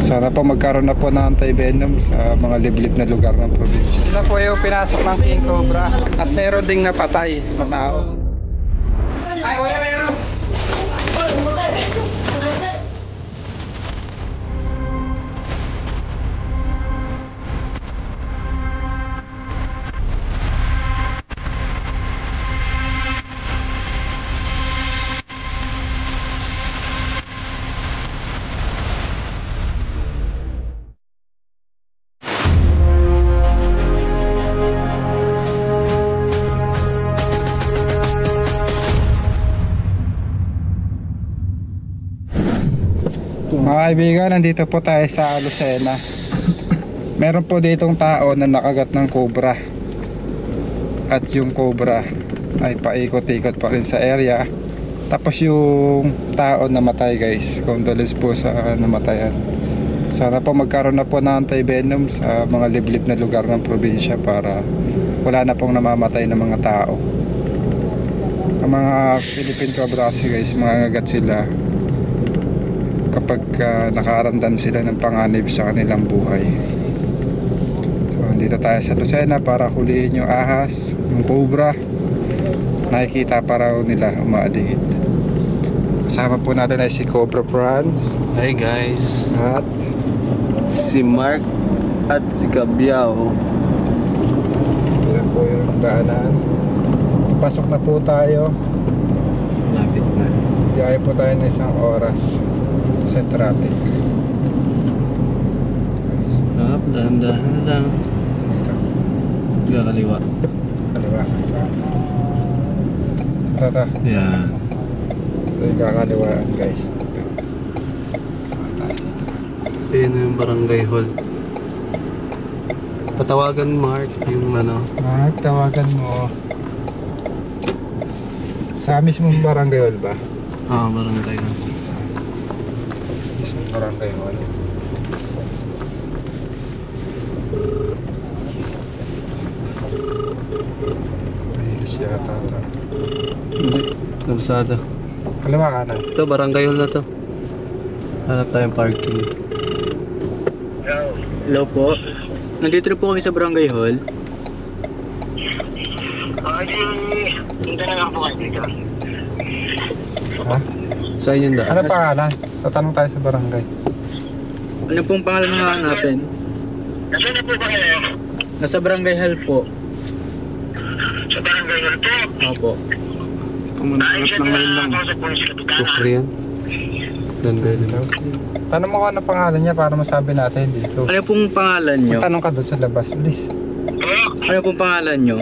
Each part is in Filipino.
Sana po magkaroon na po ng anti-venom sa mga liblib na lugar ng probinsya. Ito na po yung pinasok ng King Cobra at meron ding napatay na tao. Ay, wala meron! Mga kaibigan, nandito po tayo sa Lucena. Meron po ditong tao na nakagat ng cobra. At yung cobra ay paikot-ikot pa rin sa area. Tapos yung tao namatay, guys. Condolence po sa namatayan. Sana po magkaroon na po ng anti-venom sa mga liblib na lugar ng probinsya para wala na pong namamatay na mga tao. Ang mga Philippine cobra kasi, guys, mangangagat sila kapag nakaramdam sila ng panganib sa kanilang buhay. So, dito tayo sa Lucena para huliin yung ahas, yung cobra. Nakikita pa raw nila umaaligid. Kasama po natin ay si Cobra Franz. Hi guys. At Si Mark at si Gabiao. yan po yung daanan. Pasok na po tayo. Lapit na. Diyahe po tayo ng isang oras sa traffic. Up, dahan-dahan lang. Dito, Kaliwa. kaliwa. Ito. Yan. Ito yung kakaliwaan, guys. Dito. Ayun na yung barangay hall. Patawagan Mark yung ano. Mark, tawagan mo. Sa mismong barangay hall ba? Barangay hall. Mismong barangay hall. Ayos yata ito. Hindi. Kalsada. Kaliwa kanan. Ito, barangay hall na to. Hanap tayong parking. Hello po. Nandito na po kami sa Barangay Hall. Punta na lang po kayo dito. Ha? Saan yung daan? Ano pangalan? Tatanong tayo sa barangay. Ano pong pangalan na hanapin? Nasaan na po ba kayo? Nasa Barangay Hall po. Sa barangay na ito. Opo. Kumandarat lang ngayon lang. Ako sa Police Kapitana. Kukri yan. Dandel. Tanong mo kung ano pangalan niya para masabi natin dito. Ano pong pangalan nyo? Tanong ka doon sa labas, please. Ano pong pangalan nyo?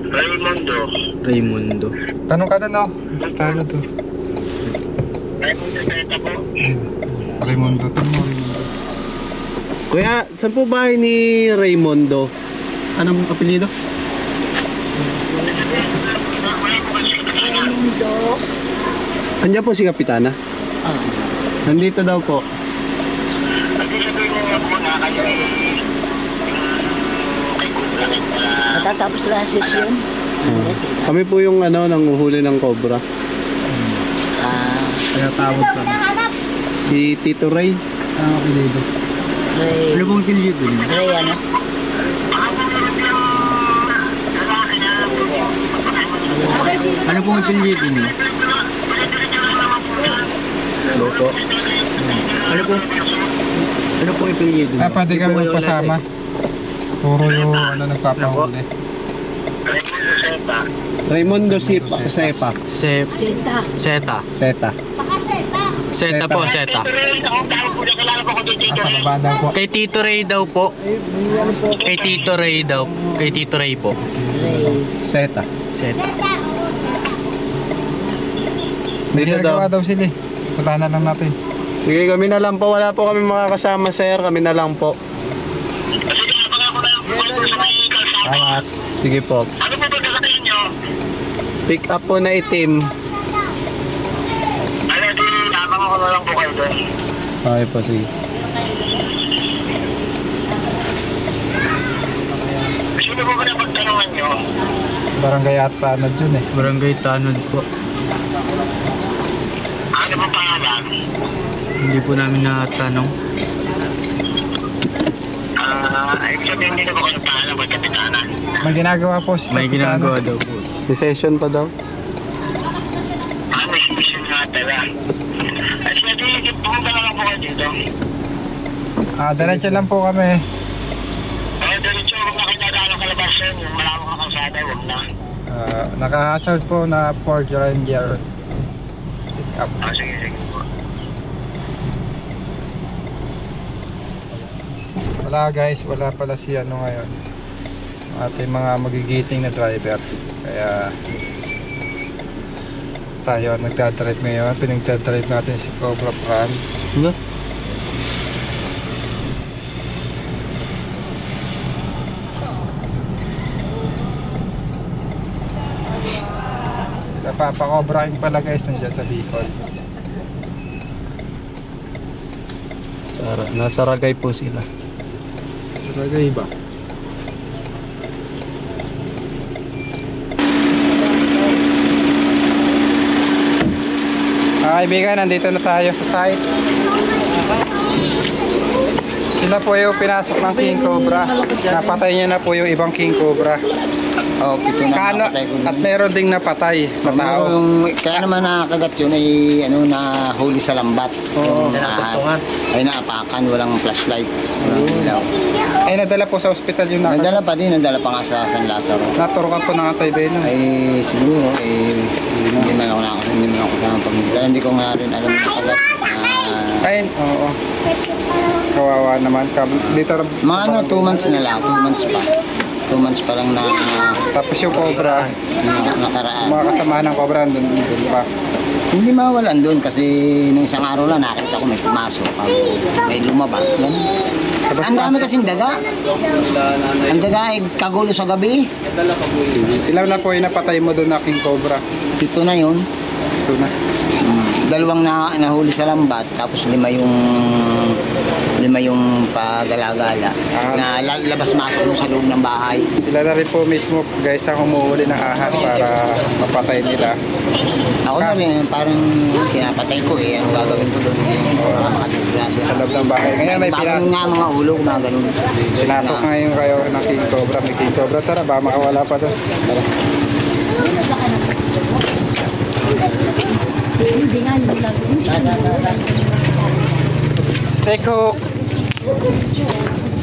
Raimundo. Raimundo. Tanong ka doon, oh. Talo to. Raimundo Teta po. Raimundo to mo. Kuya, saan po bahay ni Raimundo? Anong apelyido? Andiyan po si Kapitana? Nandito daw po. Hindi sabihin niyo muna kayo kay Kubra. Matatapos na session. Kami po yung nanguhuli ng cobra. Kaya tawag ka. Si Tito Ray. Ano apelido? Ray, Ano pong apelyido nyo? Ray ano? Ano pong apelyido nyo? Hello po. Ano pong apelyido nyo? Pwede kami magpasama. Puro yung nagpapahuli. Raimundo Sepa. Seta. Seta. Seta. Seta po, Seta. Nasa baba daw po. Kay Tito Ray daw po. Kay Tito Ray daw. Kay Tito Ray po. Ray. Seta. Seta. Dito Dito daw. daw sila eh. Punta na lang natin. Sige, kami na lang po. Wala po kami makakasama, sir. Kami na lang po. Salamat. Sige po. Ano po ba sasabihin niyo? Pick up po na itim. Ano, di habang ako na lang po kayo doon. Okay po, sige. Sino po ba na pagtanungan niyo? Barangay ata dun eh. Barangay Tanod po. Ano po pangalan? Hindi po namin natanong. Ibig sabihin dito ba kayo paalam kay Kapitana? May ginagawa po si May Kapitana. ginagawa daw po. May session pa daw. May mission nga tala. Ay, sige, pumunta na lang po kayo dito. Diretso lang po kami. Diretso, huwag na kayo dadalo kalabasan. Yung malawak na kalsada, huwag na. Naka-hazard po na Ford Ranger. Pick up. Sige, sige po. Wala guys, wala pala si ano ngayon. Ating mga magigiting na driver. Kaya tayo nagdadrive ngayon. Pinagdadrive natin si Cobra Franz. Ano? Napapa-cobrahin pala guys nandyan sa Bicol. Nasa Ragay po sila. Ragay ba? Kaibigan, nandito na tayo sa site. Sila po yung pinasok ng King Cobra. Napatay niya na po yung ibang King Cobra. Oh, pito na Kano, nakapatay ko. at meron ding napatay na tao. Kaya naman nakakagat yun ay ano, na huli sa lambat. Oo. Yung ahas. Ay naapakan, walang flashlight. Walang ilaw. Ay nadala po sa ospital yung Nadala pa din, nadala pa nga sa San Lazaro. Naturukan po ng Atay Venom. Ay siguro, hindi man ako kasama pamilya. Hindi ko nga rin alam na kagat. Ayun, oo. Kawawa naman. Dito Mga ano, 2 months na lang, 2 months pa. 2 months pa lang na tapos yung Cobra, nakaraan. mga kasamahan ng Cobra doon pa. Hindi mawalan doon kasi nung isang araw lang nakita ko may pumasok. May lumabas. Ang dami kasing daga. Ang daga ay kagulo sa gabi. Ilan na po yung napatay mo doon na King Cobra? 7 na yun. Ito na. 2 nahuli sa lambat tapos 5 yung pagalagala na labas-masok dun sa loob ng bahay. Sila na rin po mismo guys ang umuuli ng ahas para mapatay nila. Ako na rin, parang pinapatay ko ano gagawin ko doon makadisgrasya. Sa loob ng bahay. Ngayon may Bagong nga mga ulo, mga ganun. pinasok ngayon kayo ng King Cobra. May King Cobra, tara ba makawala pa doon. Steak hook.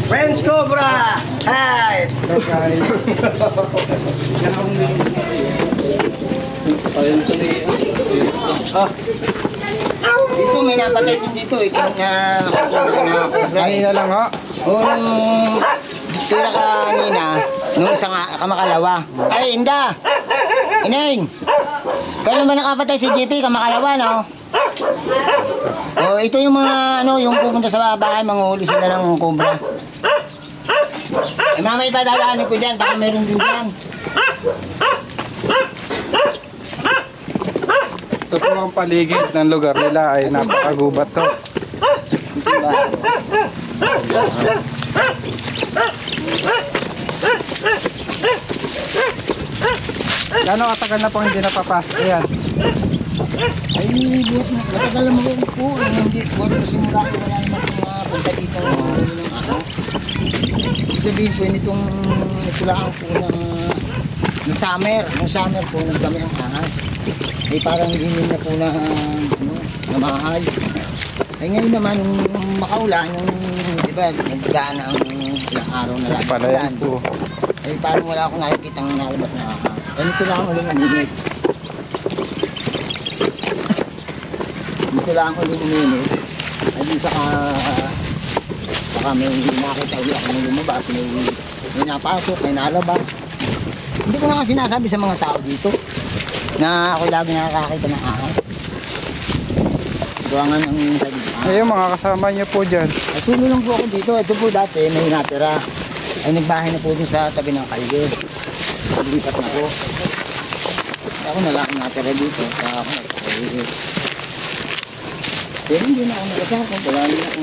Friends Cobra! Hi! Hello guys. Dito may napatay din dito. Ito na Cobra. Ay na lang ho. Nung tira ka kanina, nung isang kamakalawa. Ay, Inda! Ineng! Kailan ba nakapatay si JP kamakalawa, no? Oh, ito yung mga ano, yung pupunta sa bahay, manguhuli sila ng Cobra. Eh, mamay pa dadaanin ko dyan, baka meron din dyan. Ito po ang paligid ng lugar nila ay napakagubat to. Diba? Gano'ng katagal na pong hindi napapasok yan? Ay, buhat na. Matagal na mo po. Hindi, buhat na simula ko wala naman itong mga punta dito ng ahas. Sabihin po, nitong nasulaan po ng summer. Ng summer po, nagdami ang ahas. Ay parang hindi na po na, mahal. Ay ngayon naman, nung makaulan, di ba, nagdaan na ang ilang araw na lang. Palayan po. Ay parang wala akong nakikita ng nalabas na ahas. Ay nito lang ulit uminit. Dito lang ulit uminit. Ay di saka may nakita ulit ako ng lumabas. May napasok, may nalabas. Hindi ko na nga sinasabi sa mga tao dito na ako lagi nakakakita ng ahas. Buwangan ang sabi. Ayun mga kasama niyo po dyan. Ay tulo lang po ako dito. Ito po dati may natira. Ay nagbahay na po din sa tabi ng kalye. Lipat na po. Ako na lang natira dito. Kaya ako nagpakalye. Pero hindi na ako nagkasakot. Wala rin ako.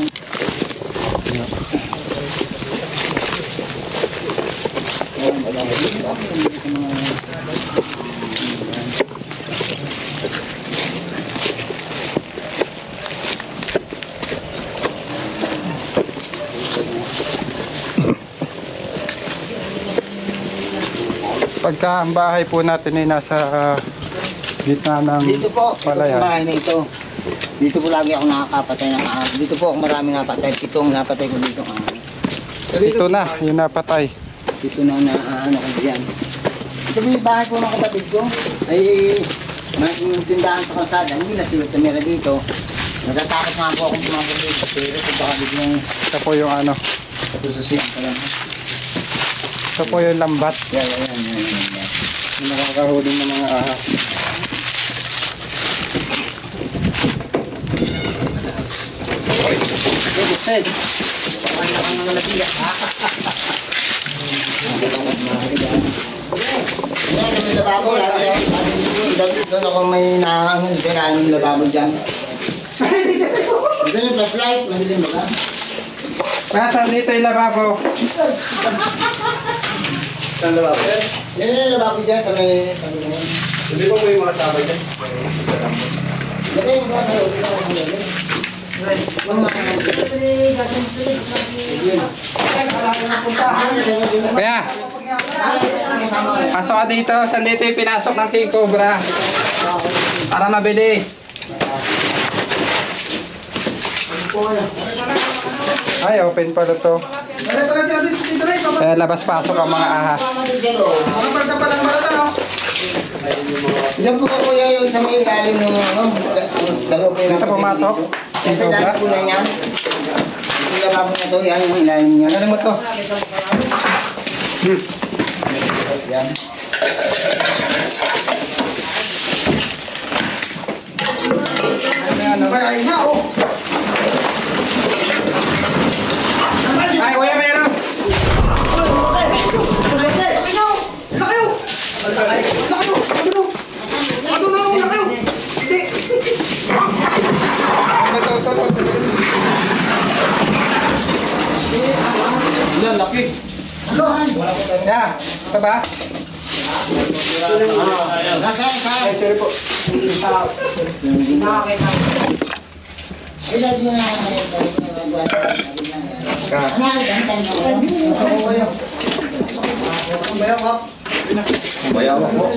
Ayan, wala ko dito. Pagka ang bahay po natin ay nasa gitna ng Dito po, ito palayan. bahay na ito. Dito po lagi ako nakakapatay ng ahas. Dito po ako marami napatay. 7 ang napatay ko dito ang ahas. Ito na, yung napatay. Dito na ano ko dyan. Ito po yung bahay po ng kapatid ko. Ay, yung tindahan sa kalsada. Hindi na sila tumira dito. Natatakot nga po akong tumambol dito. Pero kung baka biglang Ito po yung ano. susasiyan ka lang. Ito po yung lambat. Yan. Yung nakakahuli ng mga ahas. Ted. Ang nalapiya. Yan, may lababo. Doon ako may kailangan ng lababo dyan. Ito yung flashlight. Mahilim ba ka? Nasaan dito yung lababo? Saan lababo? Yan yung lababo dyan sa may... Hindi ba po yung mga sabay dyan? Dito yung mga kayo. Kaya, pasok ka dito. Saan dito yung pinasok ng King Cobra? Para mabilis. Ay, open pala to. Kaya labas-pasok ang mga ahas. Diyan po ko kuya yung sa may ilalim ng dalawa po yung Dito pumasok? Sa ilalim po na yan. Yung lababo na to, yan yung ilalim niya. Ano mo to? Yan. Ay, kuya, meron! Yan, laki. Ya, ito ba? Ilalim niya na Bayaw mo.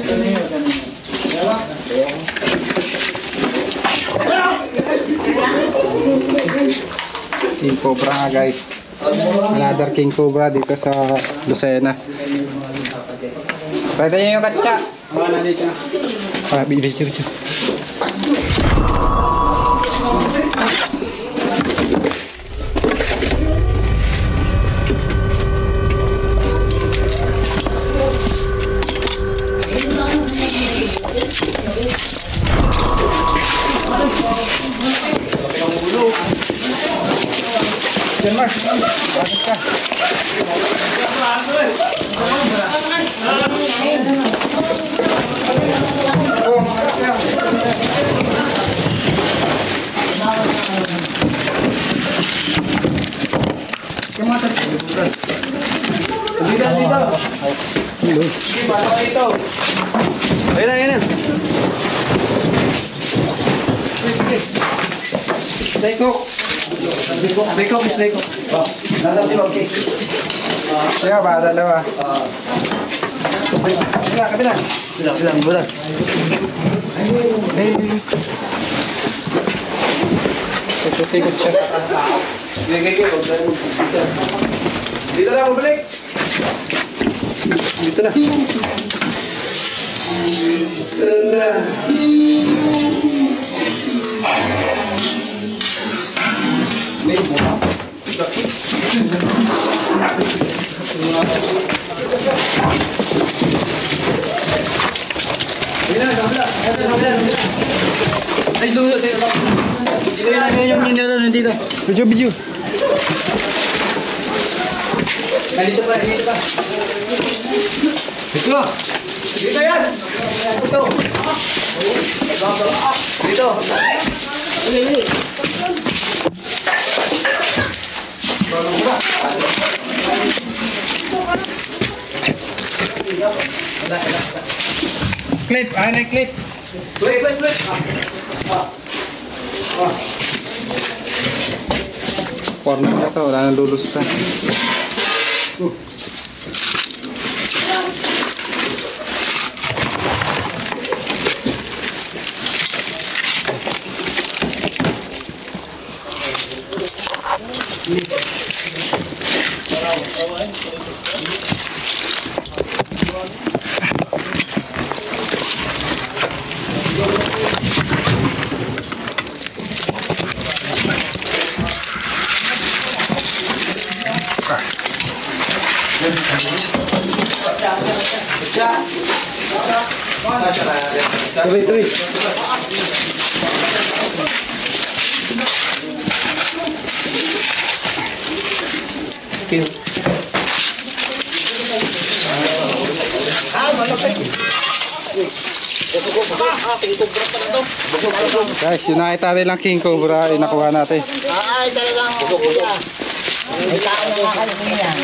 King Cobra nga guys. Another King Cobra dito sa Lucena. Pwede nyo yung katsa. Ah, bilis yun. Yan Mark, bakit ka? Oh, Ayun na, ayun na. Stay cook. Kaya ba, dalawa? Kabila. Bulas. Sikot siya. Dito na, mabalik. Dito na. Ay, doon. Dito yung minero nandito. Video. Dito pa. Dito yan. Dito. Clip, clip. Wait. Corner na to, wala nang lulusutan. Tuloy. Guys, yung nakita nilang King Cobra, nakuha natin. Ay, talagang kuya. Ay, tao na kakalimutan yan.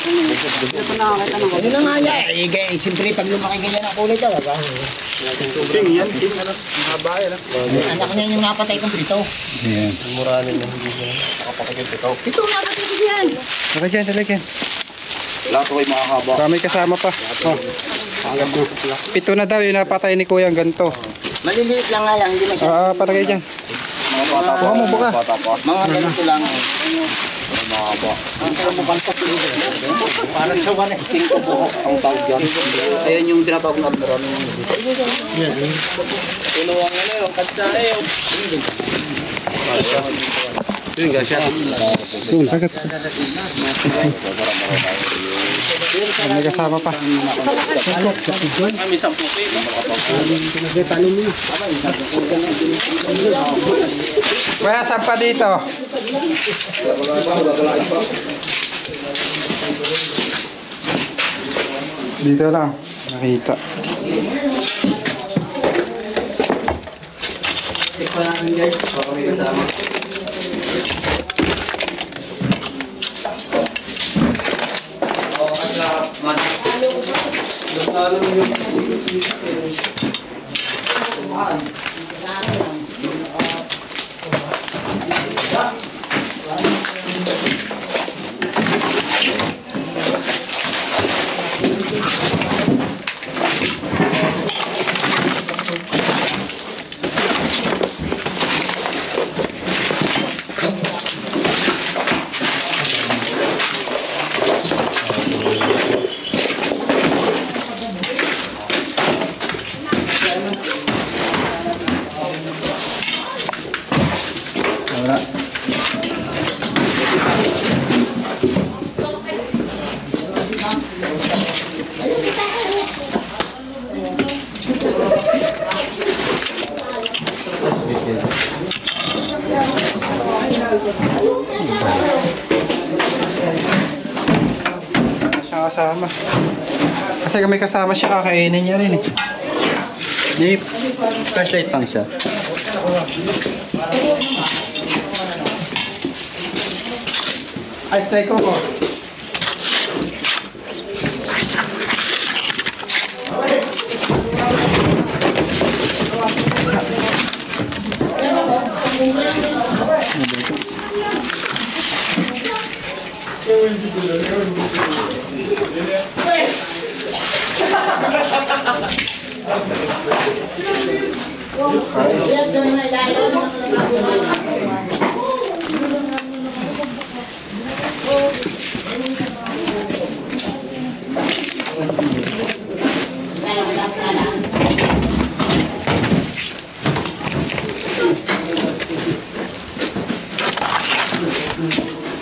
Ano na nga yan? Eh, siyempre, pag lumaki ganyan ang kulay talaga. King yan. King ano? Mahaba yan. Anak niya yung napatay kong prito. Ayan. Muranin na hindi yan. Nakapakagin ito. Ito, napatay ko yan. Talagyan. Lahat ko ay makakaba. May kasama pa. Oh. Pito na daw yung napatay ni Kuya ganito. Maliliit lang nga lang, hindi masyadong. Patagay dyan. Mga bata pa. Kuha mo, buka. Bata pa. Mga ganito lang. Mahaba. Ang kalamukan pa sila. Parang sa one king ko po ang tawag yan. Ayan yung tinatawag na admiral. Tulungan nga na yung katsa eh. Yun nga siya. Yun, tagat. May kasama pa. Kami 10 kilo. Kuya, saan pa dito? Dito lang. Nakita. Ito namin guys. Baka may kasama. Wala. Siya kasama. Kasi kung may kasama siya, kakainin niya rin eh. May flashlight pang siya. Ay, stay ko po.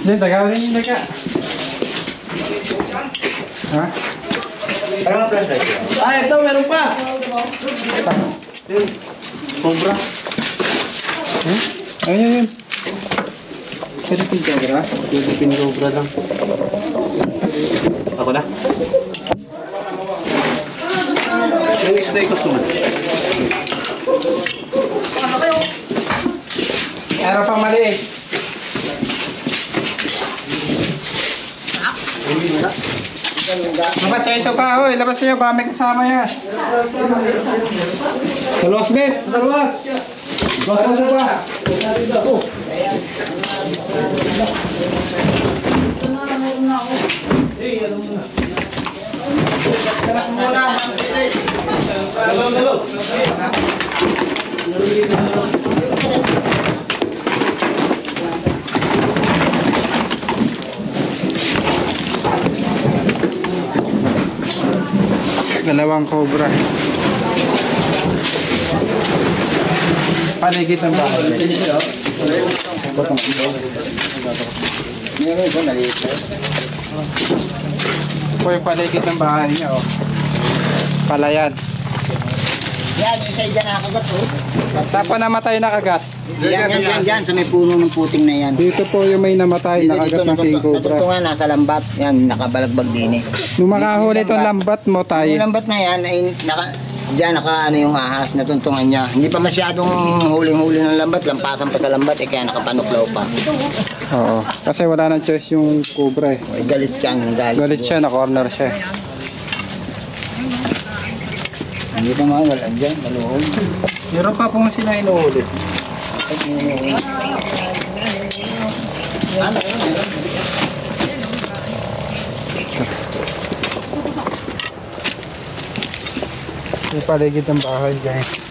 Hindi, tagawin yung daga. Ha? Parang nga flashlight. Ah, ito, meron pa! Yun. Cobra. Ayun. Philippine camera? Philippine Cobra lang. Ako na? Yung isda ko sumunod. Meron pang maliit. Labas sa iso ka, hoy. Labas sa'yo, baka may kasama yan. Sa luwas, Bet! Sa luwas! Luwas pa! Dalawang cobra. Paligid ng bahay. Meron ito, maliit. Po yung paligid ng bahay niya, oh. Palayan. Yan, isa dyan nakagat, oh. Tapos namatay na kagat. Yan, sa may puno ng puting na yan. Dito po yung may namatay na kagat ng king cobra. Natutungan, nasa lambat. Yan, nakabalagbag din eh. Nung makahuli itong lambat mo Yung tayo. lambat na yan, ay diyan ano yung ahas, natuntungan niya. Hindi pa masyadong huling-huli ng lambat, lampasan pa sa lambat, eh kaya nakapanuklaw pa. Oo. Kasi wala nang choice yung cobra eh. Ay, galit siya, Galit siya, na-corner siya. Hindi pa mga wala dyan, maluhog. Meron pa pong sila inuhuli. Yung paligid ng bahay, guys.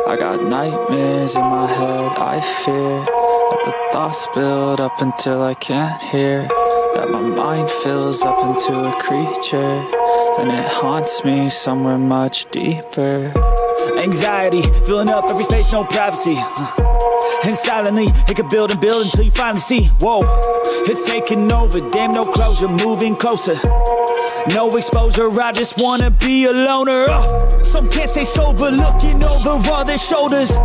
I got nightmares in my head, I fear that the thoughts build up until I can't hear, that my mind fills up into a creature, and it haunts me somewhere much deeper. Anxiety, filling up every space, no privacy. And silently, it could build and build until you finally see, whoa, it's taking over, damn no closure, moving closer. No exposure, I just wanna be a loner. Some can't stay sober, looking over all their shoulders,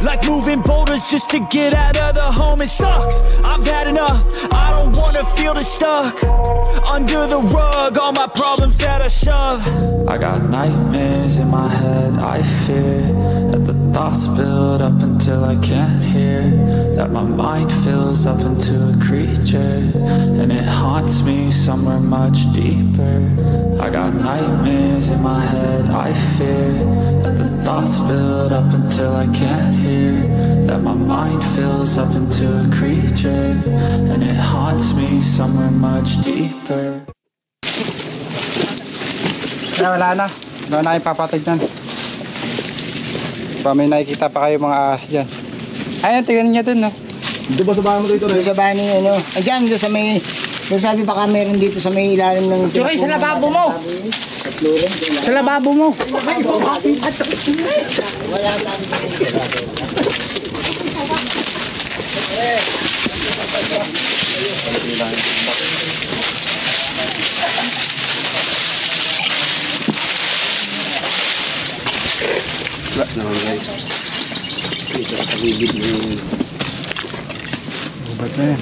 like moving boulders just to get out of the home. It sucks, I've had enough, I don't wanna feel stuck under the rug, all my problems that I shove. I got nightmares in my head, I fear that the thoughts build up until I can't hear, that my mind fills up into a creature, and it haunts me somewhere much deeper. I got nightmares in my head, I fear that the thoughts build up until I can't hear, that my mind fills up into a creature, and it haunts me somewhere much deeper. Wala na. Wala na yung papatid dyan. Pa may nakikita pa kayo mga ahas dyan. Ayun, tingnan niya dun, no? Dito ba sa bahay mo dito? Doon sa bahay niyo, ano? Diyan, doon sa may... Doon sabi baka meron dito sa may ilalim ng... Suray, sa lababo mo! Sa lababo mo! Wala sabi Wala naman guys. Dito sa bibig ng... Ubat na yan.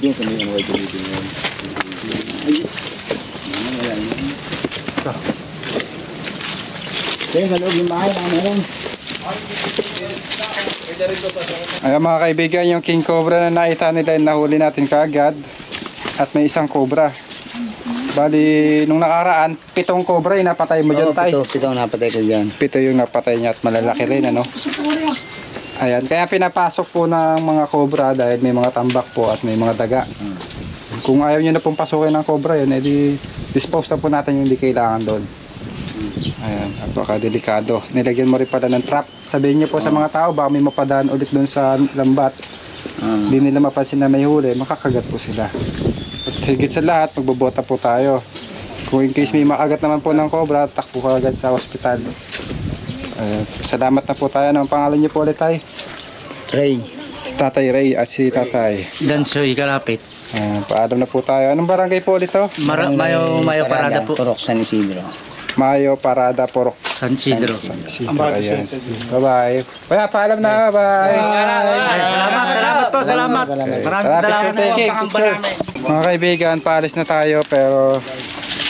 Doon sa may ano ay bibig ng... Kaya sa loob ng bahay, meron. Ayan mga kaibigan, yung king cobra na nakita nila yung nahuli natin kaagad. At may isang cobra. Bali, nung nakaraan, 7 cobra yung napatay mo dyan, tay. Pito ang napatay ko dyan. 7 yung napatay niya at malalaki rin, ano? Ayan, kaya pinapasok po ng mga cobra dahil may mga tambak po at may mga daga. Kung ayaw nyo na pong pasukin ng cobra yun, edi dispose na po natin yung hindi kailangan doon. Ayan, napaka-delikado. Nilagyan mo rin pala ng trap. Sabihin nyo po sa mga tao, baka may mapadaan ulit doon sa lambat. Hindi nila mapansin na may huli, makakagat po sila. At higit sa lahat, magbobota po tayo. Kung in case may makagat naman po ng cobra, takbo ka agad sa ospital. Salamat na po tayo. Anong pangalan niyo po ulit, tay? Ray. Tatay Ray at si Tatay. Dansoy, kalapit. Paalam na po tayo. Anong barangay po ulit to? Mayo parada po. Turok San Isidro. Mayo Parada Porok. San Isidro. Ayan. Bye-bye. Kaya paalam na. Bye. Salamat po, salamat. Maraming salamat po. Mga kaibigan, paalis na tayo pero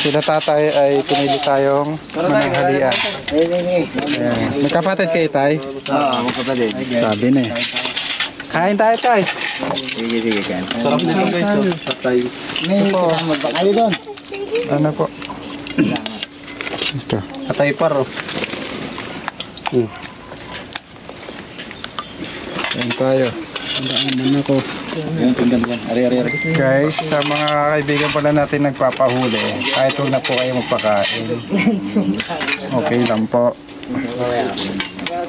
Sila tatay ay pinili tayong mananghalian. Ayan. May kapatid kayo, tay? Oo, magkapatid. Sabi na eh. Kain tayo, tay. Sige, kain. Sarap nito guys. Patay. May kasama ba kayo doon? Ano po? Ito. Patay paro. Ayan tayo. Ano ako? Yan, pinggan yan. Ari. Guys, sa mga kaibigan pala natin nagpapahuli, kahit huwag na po kayo magpakain. Okay lang po.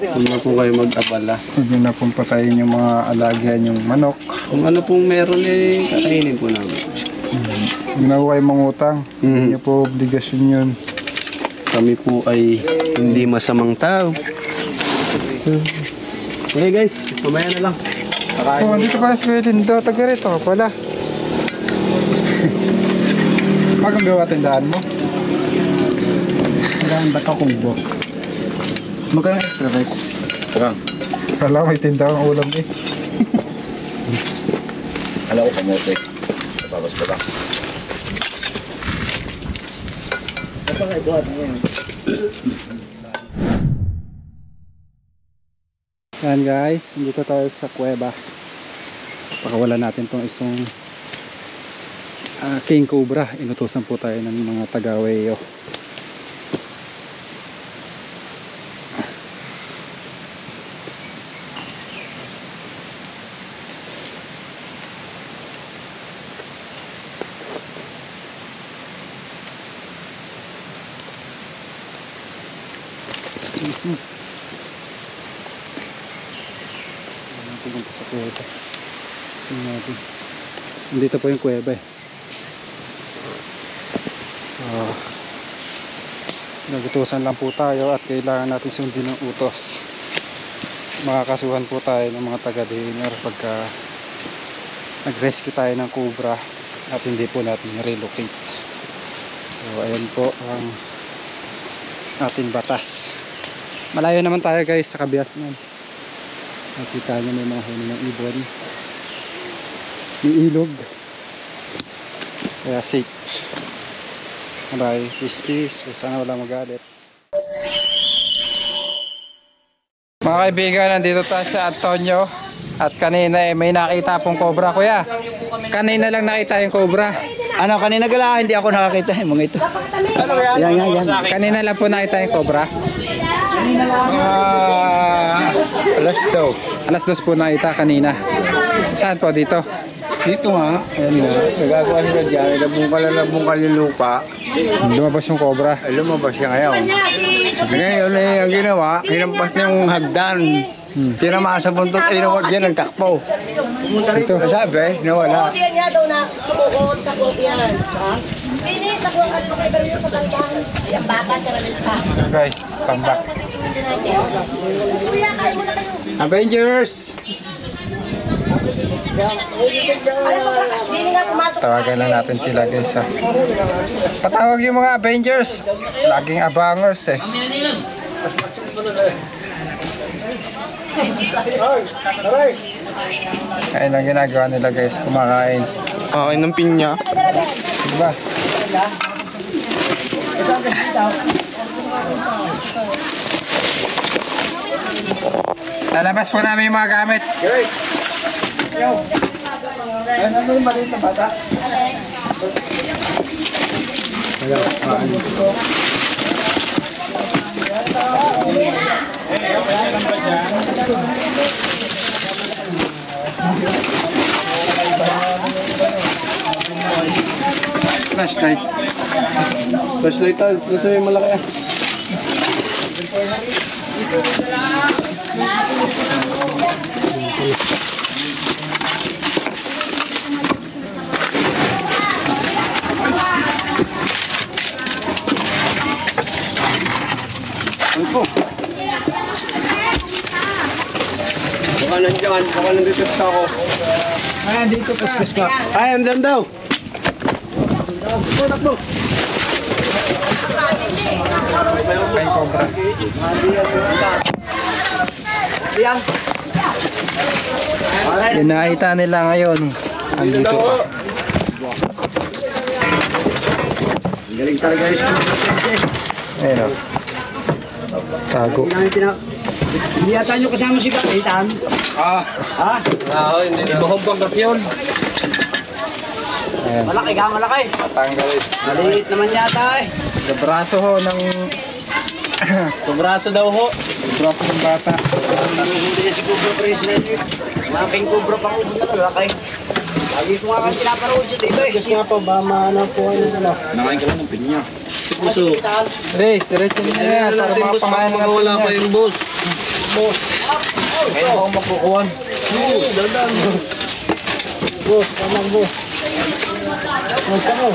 Huwag na po kayo mag-abala. Huwag nyo na pong patayin yung mga alagyan, yung manok. Kung ano pong meron eh, kakainin po namin. Huwag na po kayo mangutang. Hindi nyo po obligasyon yun. Kami po ay hindi masamang tao. Okay guys, mamaya na lang. Oh, dito pala si Kuya Lindo. Taga rito ka pala. Bagong gawa tindahan mo. Saan ba ito kubo? Magkano extra rice? Kala may tindahan ang ulam eh. Alam ko kamote. Tapos ko lang. Yan guys, dito tayo sa kuweba. Pakawalan natin tong isang king cobra. Inutusan po tayo ng mga taga-Weyo. Pumunta sa kuweba. Tingnan natin. Dito po yung kuweba eh. Nagutusan lang po tayo at kailangan natin sundin ng utos. Makakasuhan po tayo ng mga taga-dinner pagka nag-rescue tayo ng cobra at hindi po natin relocate. So ayan po ang ating batas. Malayo naman tayo guys sa Kabiasnan. Nakita nyo may mga huni ng ibon, may ilog, kaya safe. Alright, peace. Sana wala magalit. Mga kaibigan, nandito tayo sa Antonio at kanina may nakita pong cobra. Kuya, kanina lang nakita yung cobra. Ano, kanina gala, hindi ako nakakita yung mga ito. Yan. Kanina lang po nakita yung cobra. Alas 2 po nakita kanina. Saan po dito? Dito nga, ayan nga, nagagawa nila dyan, nabungkal yung lupa. Lumabas yung cobra. Ay, lumabas siya ngayon. Ngayon eh, ang ginawa, hinampas niya yung hagdan. Tinama sa buntot, inawag dyan ang takpo. Ito. Sabi, nawala. Kopya niya daw na sumukot sa kopya. Hindi, sa kuwang ano kayo, pero yung pagkantahan, yung bata sa rabil pa. Guys, tambak. Kuya, kain muna kayo. Avengers! Hindi nga pumasok. Tawagan lang natin sila guys ha. Patawag yung mga Avengers. Laging abangers eh. Ayun ang ginagawa nila guys, kumakain. Kakain ng pinya. Diba? Lalabas po namin yung mga gamit. Ano yung maliit na bata? Flashlight. Flashlight tayo. Kasi may malaki ah. Ano po? Baka nandiyan. Baka nandito sa ako. Ayan, dito, paspas ka. Ay, andyan daw. Takbo. Ay, cobra. Yung nakita nila ngayon, andito pa. Galing talaga yung Ayun o. Tago. Hindi yata nyo kasama si Kapitan. Ha? Hindi na. Ibahog bang kapyon? Ayan. Malaki ka, malaki. Matanggal. Maliit naman yata eh. Sa braso ho ng... Tubraso daw ho. braso ng bata. Nanuhuli niya si Cobra President. Malaking Cobra pang ubod na lalaki. Lagi ko nga pinaparoon sa TV. Kasi nga po ba maanap po ano na. Nakain ka lang ng pinya. Si Puso. Ray, diretso nyo na yan. Para mga pangalan ng wala pa pinya. yung boss. Boss. Kaya ako magkukuhan. Boss, dadan. Boss, tamang boss. Magka mo.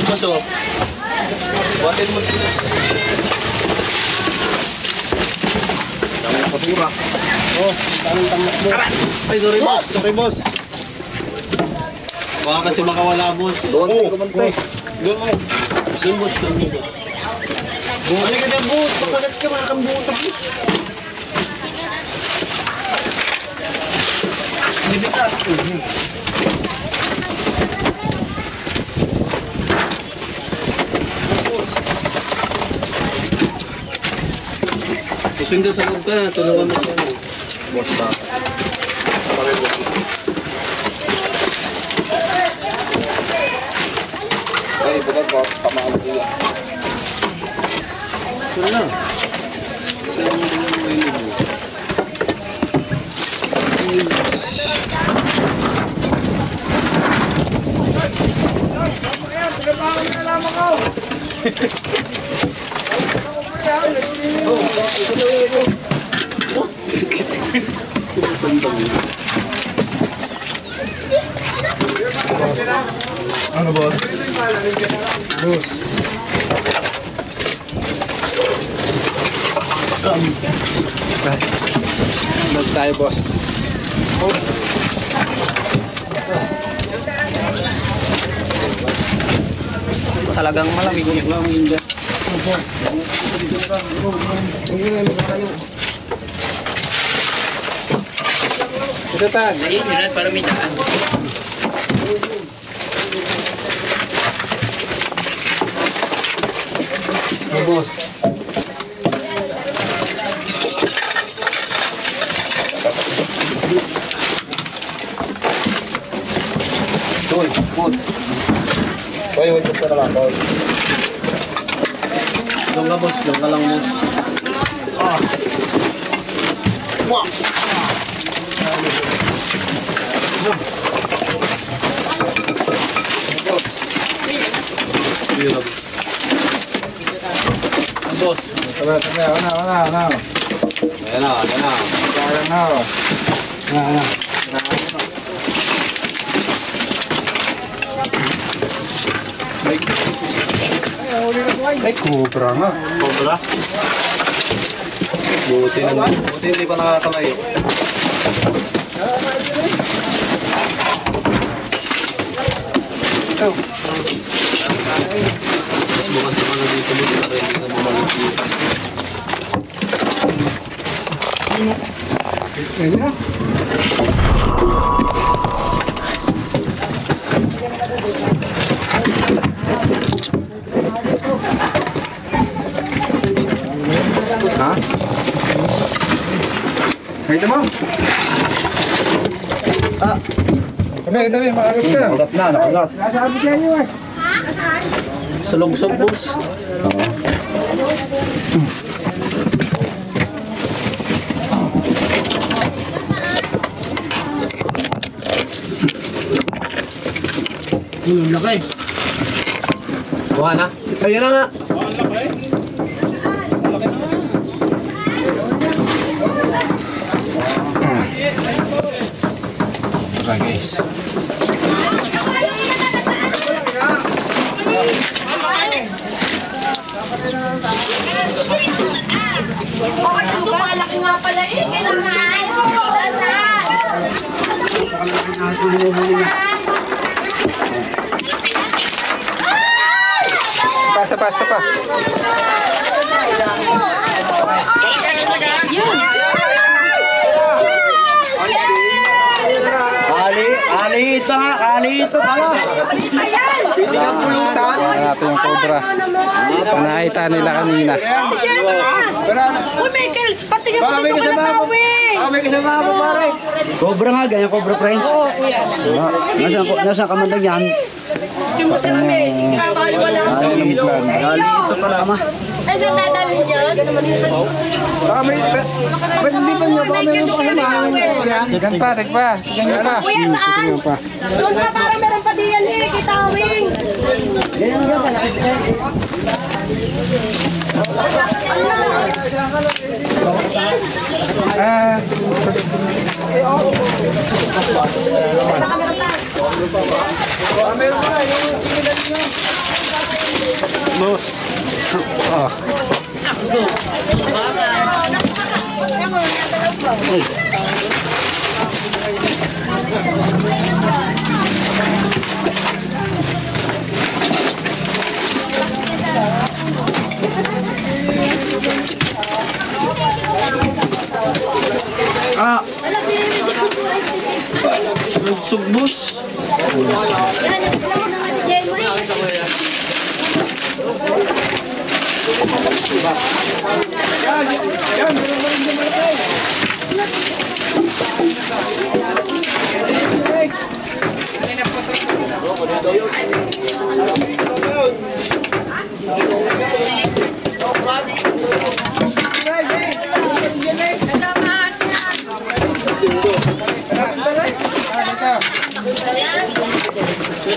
Puso. Buhatin mo. Dami na patura. Boss, tamang tamak boss. Ay, sorry boss. Sorry boss. Baka kasi makawala boss. Doon kumantay. Doon mo. Doon boss. Doon boss. Bumalik ka dyan boss. Pakagat ka mga kambuta boss. Bibitat. Kusing doon sa loob ka na. Tulungan mo siya. Boss ba? Ay, bukan ko. Pamahalag nila. Sure na. Saan mo din yung mo? Ano boss? Boss. Mag tayo boss. Talagang malamig yung lamig dyan. Ito tan. Para may daan. Boss. Doon, food. Hoy, wait ka na lang, boss. Doon ka boss, doon ka lang boss. Boss. Ano. Ayan na, ayan na. Kaya na. Ay, kubra nga. Cobra. Buti naman. Buti hindi pa nakakalayo. Ito. Bukas naman na dito mo para hindi ka bumalik dito. Ayun na. Ha? Ay, mo. Dami, makagat ka. Nakagat. Sasabi kayo eh. Sa lungsog boss. Laki. Buha na. Ayun na nga. Okay, guys. Okay, lumalaki nga pala eh. Kailangan mo. Pasa pa. Ali ito pala. Kuha natin yung cobra. Nakita nila kanina. Uy, Michael, patingin mo dito ka na tawing. May kasama ako pare. Cobra nga, ganyan cobra friends. Oo, kuya. Nasaan ka man lang yan? Hindi mo sabi. Kakaliwala ka. Ayun ang plan. Gali ito pala ma. Ay, saan dadalhin dyan? Ba't hindi pa niyo? Baka meron pa kasamahan. Tigan pa, tigan pa. Tigan pa. Kuya, saan? Tigan pa. Doon pa parang meron pa diyan eh, kay Tawing. Ganyan nga pala. Ah, oh. Ah, Sugbus.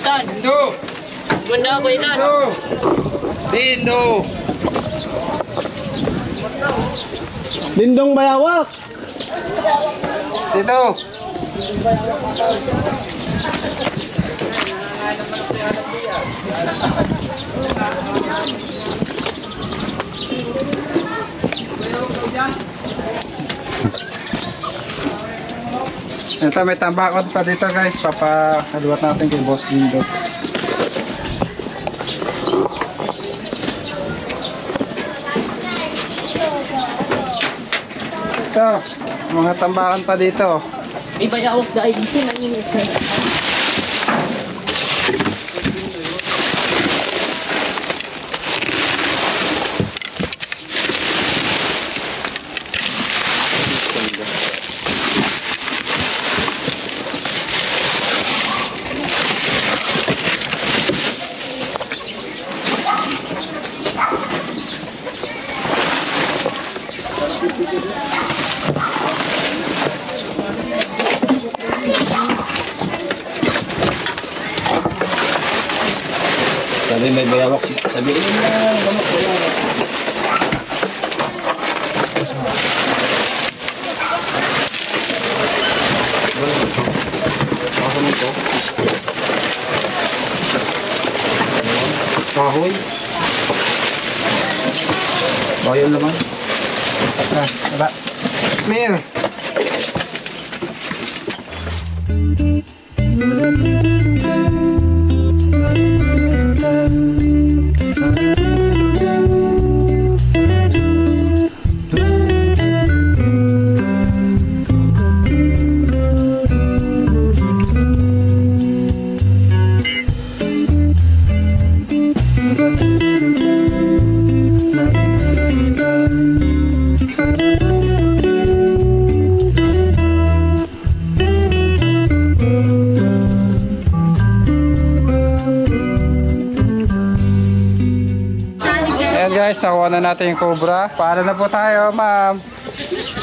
Tindo. Ganda ako ikan. Tindo. Lindong bayawak. Tindo. Ito may tambakot pa dito guys, papakaluwat natin kay Boss Dindo. Ito, mga tambakan pa dito. May bayawak dahil dito nanginit. Sabi may bayawak. Sabihin mo na. Kahoy. Bayan naman. Ah, wala. Clear. Ayan guys, nakuha na natin yung cobra. Paano na po tayo, ma'am?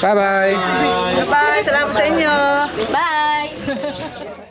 Bye-bye. Bye, salamat sa inyo. Bye.